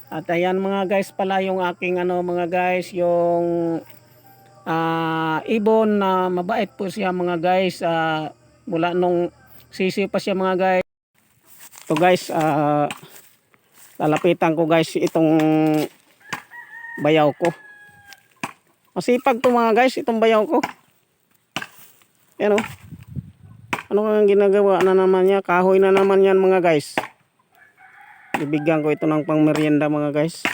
At ayan mga guys pala yung aking mga guys, yung ibon na mabait po siya mga guys. Mula nung sisiw pa siya mga guys. Ito guys, lalapitan ko guys itong bayaw ko. Masipag to mga guys itong bayaw ko. Yan o. Ano kang ginagawa na naman niya? Kahoy na naman yan mga guys. Bibigyan ko ito ng pangmerienda mga guys.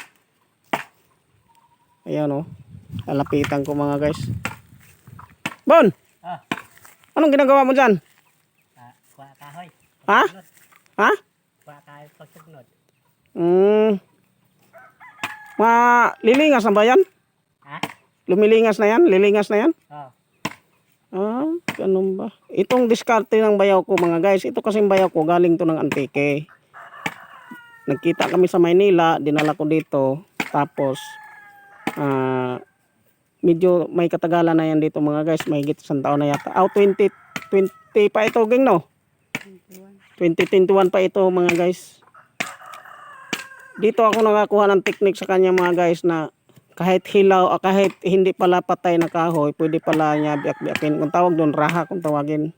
Ayan o. Lalapitan ko mga guys. Bon! Anong ginagawa mo dyan? Kuha kahoy. Ha? Ha? Kuha kahoy pagsugnod. Lilingas na ba yan? Ha? Lumilingas na yan? Lilingas na yan? Oo. Ganun ba? Itong diskarte ng bayaw ko mga guys. Ito kasing bayaw ko galing to ng Antique. Nagkita kami sa Maynila. Dinala ko dito. Tapos medyo may katagalan na yan dito mga guys. May higit isang taon na yata. 2020 pa ito ging no? 2021 pa ito mga guys. Dito ako nakakuha ng technique sa kanya mga guys na kahit hilaw, kahit hindi pala patay na kahoy, pwede pala niya biyak-biyakin. Kung tawag doon, raha kung tawagin.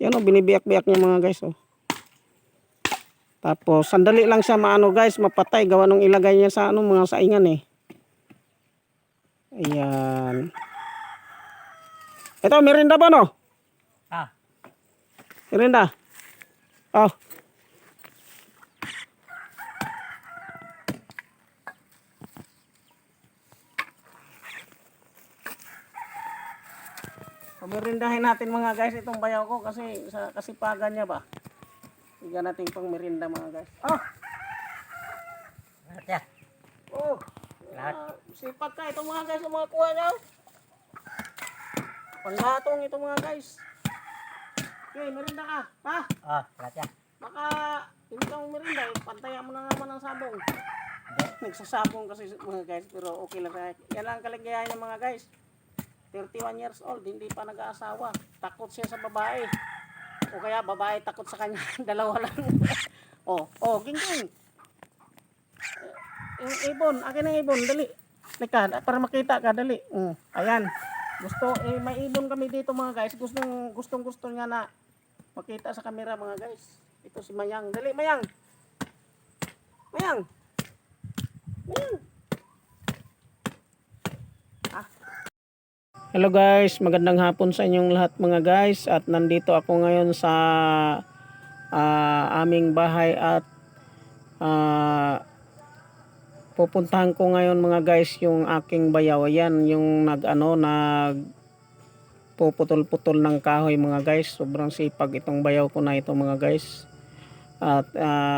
Yan o, binibiyak-biyak niya mga guys o. Tapos, sandali lang siya maano guys, mapatay. Gawa nung ilagay niya sa mga saingan eh. Ayan. Ito, merinda ba no? Merinda. Oh. Merindahin natin mga guys itong bayaw ko kasi sa kasipagan niya ba. Bigyan natin pang merinda mga guys. Oh. Lahat yan. Oh. Lahat. Sipag ka itong mga guys, mga kuha niyo. Panggatong itong mga guys. Okay, merinda ka. Ha? Lahat yan. Baka hindi kang merinda, pantayan mo na naman ang sabong. Nagsasabong kasi mga guys, pero okay lang. Yan lang kaligayahan niya mga guys. 31 years old, hindi pa nag-aasawa. Takot siya sa babae. O kaya babae takot sa kanya. Dalawa lang. Ging. Yung ibon, akin ang ibon, dali. Lika, para makita ka, dali. Ayan. May ibon kami dito mga guys. Gusto niya na makita sa camera mga guys. Ito si Mayang. Dali, Mayang. Mayang. Hello guys, magandang hapon sa inyong lahat mga guys. At nandito ako ngayon sa aming bahay at pupuntahan ko ngayon mga guys yung aking bayaw. Ayan yung nag puputol-putol ng kahoy mga guys. Sobrang sipag itong bayaw ko na ito mga guys. At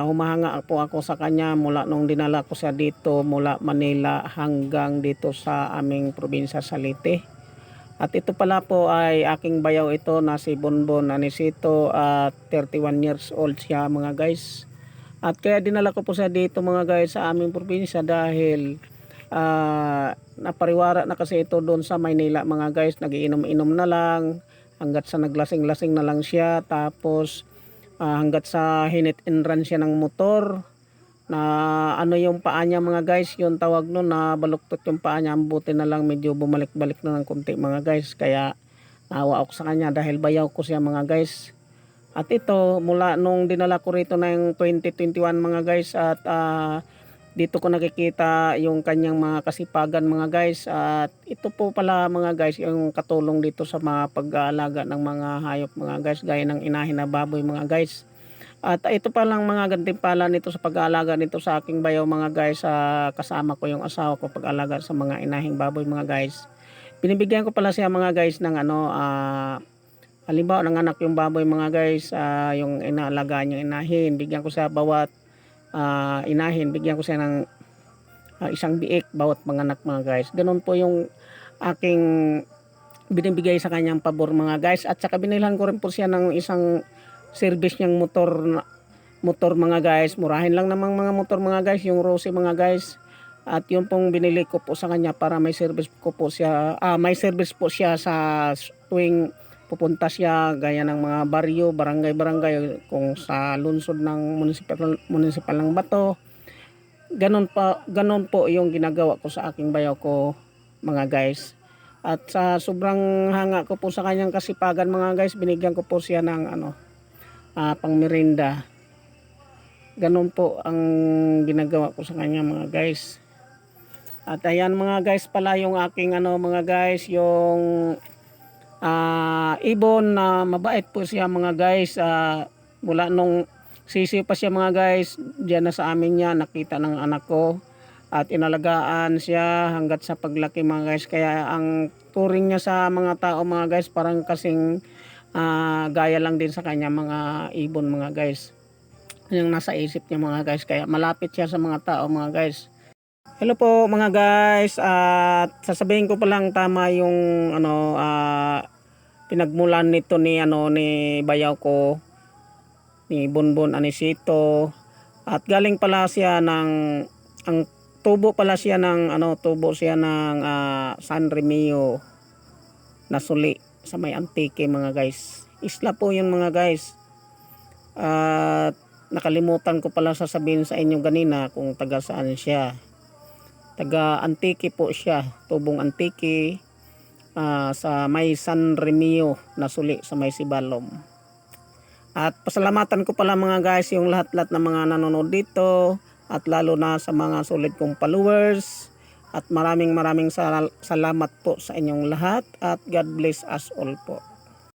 humahanga po ako sa kanya mula nung dinala ko siya dito mula Manila hanggang dito sa aming probinsya sa Leyte. At ito pala po ay aking bayaw ito na si Bonbon Anisito at 31 years old siya mga guys. At kaya dinala ko po siya dito mga guys sa aming probinsya dahil napariwara na kasi ito doon sa Maynila mga guys. Nagiinom-inom na lang hanggat sa naglasing-lasing na lang siya. Tapos hanggat sa hinit and run siya ng motor na yung paa niya mga guys, yung tawag nun na baluktot yung paa niya. Buti na lang medyo bumalik-balik na ng konti mga guys, kaya naawa ako sa kanya dahil bayaw ko siya mga guys. At ito mula nung dinala ko rito na yung 2021 mga guys, at dito ko nakikita yung kanyang mga kasipagan mga guys. At ito po pala mga guys yung katulong dito sa mga pag-aalaga ng mga hayop mga guys, gaya ng inahin na baboy mga guys. At ito pa lang mga gantimpala nito sa pag-aalaga nito sa aking bayaw mga guys. Kasama ko yung asawa ko pag-aalaga sa mga inahing baboy mga guys. Binibigyan ko pala siya mga guys ng halimbawa nanganak yung baboy mga guys, yung inaalagaan yung inahin, bigyan ko siya bawat inahin, bigyan ko siya ng isang biik bawat manganak mga guys. Ganun po yung aking binibigay sa kanyang pabor mga guys. At saka binilhan ko rin po siya ng isang service niyang motor mga guys. Murahin lang namang mga motor mga guys, yung Rossi mga guys. At yung pong binili ko po sa kanya para may service ko po siya, may service po siya sa tuwing pupunta siya gaya ng mga baryo, barangay kung sa lungsod ng municipal ng Bato. ganun po yung ginagawa ko sa aking bayaw ko mga guys. At sa sobrang hanga ko po sa kanyang kasipagan mga guys, binigyan ko po siya ng pangmerinda. Ganun po ang ginagawa ko sa kanya mga guys. At ayan mga guys pala yung aking mga guys, yung ibon na mabait po siya mga guys. Mula nung sisiw pa siya mga guys, diyan na sa amin niya nakita ng anak ko. At inalagaan siya hanggat sa paglaki mga guys. Kaya ang turing niya sa mga tao mga guys, parang kasing gaya lang din sa kanya mga ibon mga guys. Yung nasa isip niya mga guys. Kaya malapit siya sa mga tao mga guys. Hello po mga guys. At sasabihin ko pa lang tama yung pinagmulan nito ni bayaw ko, ni Bonbon Anisito. At galing pala siya ng tubo pala siya ng San Remio na suli sa may Antique mga guys. Isla po yun mga guys. At nakalimutan ko pala sasabihin sa inyo ganina kung taga saan siya. Taga Antique po siya, tubong Antique, sa may San Remio na suli sa may Sibalom. At pasalamatan ko pala mga guys yung lahat-lahat ng mga nanonood dito. At lalo na sa mga solid kong followers. At maraming salamat po sa inyong lahat. At God bless us all po.